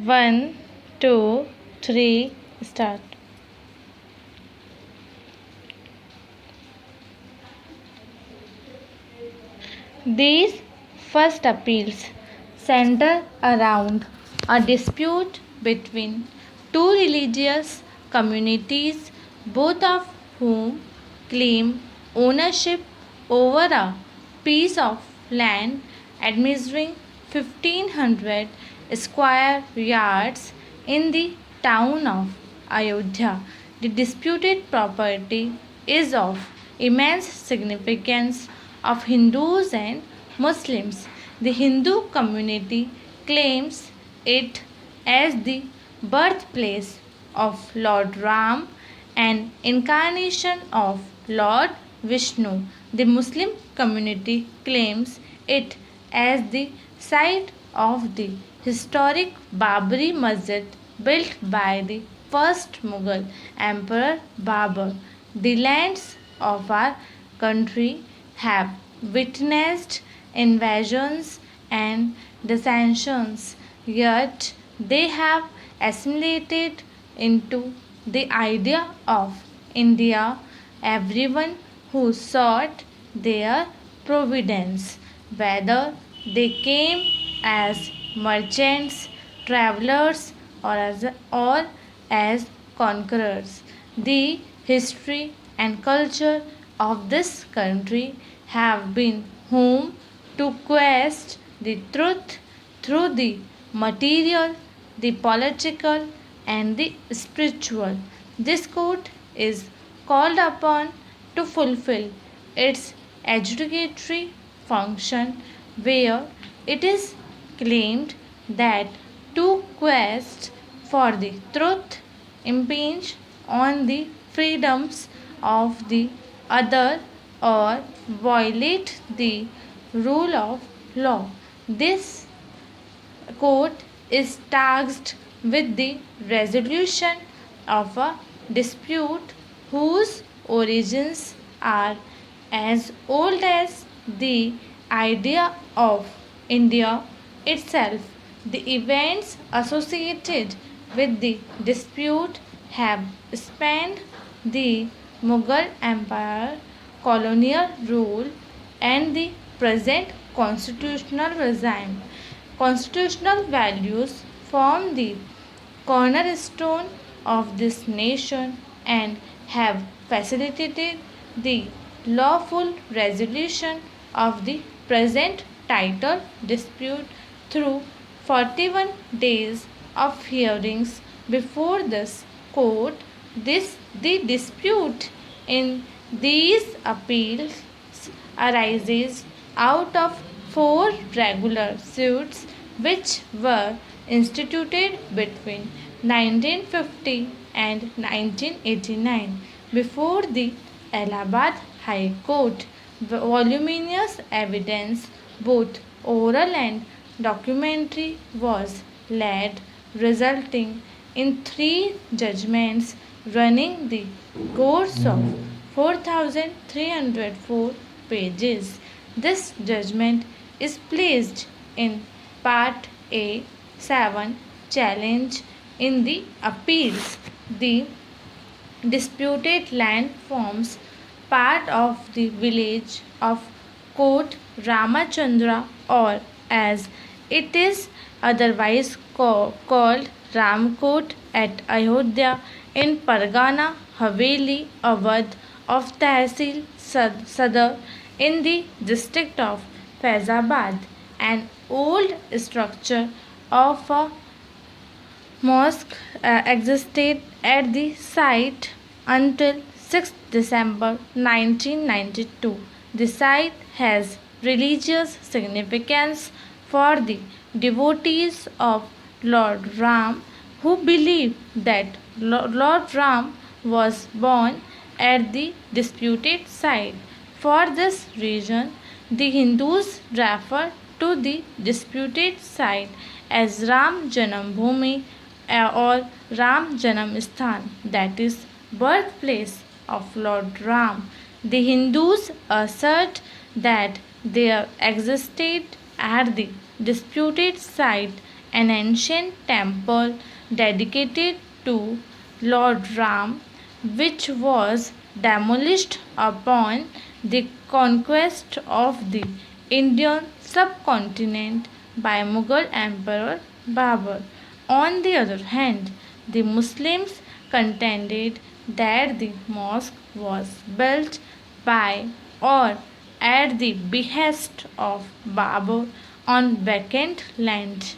One, two, three, start. These first appeals center around a dispute between two religious communities, both of whom claim ownership over a piece of land admeasuring 1500 square yards in the town of Ayodhya. The disputed property is of immense significance of Hindus and Muslims. The Hindu community claims it as the birthplace of Lord Ram and incarnation of Lord Vishnu. The Muslim community claims it as the site of the historic Babri Masjid built by the first Mughal Emperor Babur. The lands of our country have witnessed invasions and dissensions, yet they have assimilated into the idea of India. Everyone who sought their providence, whether they came as merchants, travelers, or as conquerors. The history and culture of this country have been home to quest the truth through the material, the political, and the spiritual. This court is called upon to fulfill its adjudicatory function, where it is claimed that two quests for the truth impinge on the freedoms of the other or violate the rule of law. This court is tasked with the resolution of a dispute whose origins are as old as the idea of India itself. The events associated with the dispute have spanned the Mughal Empire, colonial rule, and the present constitutional regime. Constitutional values form the cornerstone of this nation and have facilitated the lawful resolution of the present title dispute through 41 days of hearings before this court. The dispute in these appeals arises out of four regular suits which were instituted between 1950 and 1989 before the Allahabad High Court. Voluminous evidence, both oral and documentary, was laid, resulting in three judgments running the course of 4,304 pages. This judgment is placed in Part A 7 Challenge in the appeals. The disputed land forms part of the village of Kot Ramachandra, or as it is otherwise called Ramkot at Ayodhya in Pargana Haveli, Awadh of Tehsil Sadar in the district of Faizabad. An old structure of a mosque existed at the site until 6 December 1992. The site has religious significance for the devotees of Lord Ram, who believe that Lord Ram was born at the disputed site. For this reason, the Hindus refer to the disputed site as Ram Janam Bhoomi or Ram Janam Sthan, that is, birthplace of Lord Ram. The Hindus assert that there existed at the disputed site an ancient temple dedicated to Lord Ram, which was demolished upon the conquest of the Indian subcontinent by Mughal Emperor Babur. On the other hand, the Muslims contended that the mosque was built by or at the behest of Babur on vacant land.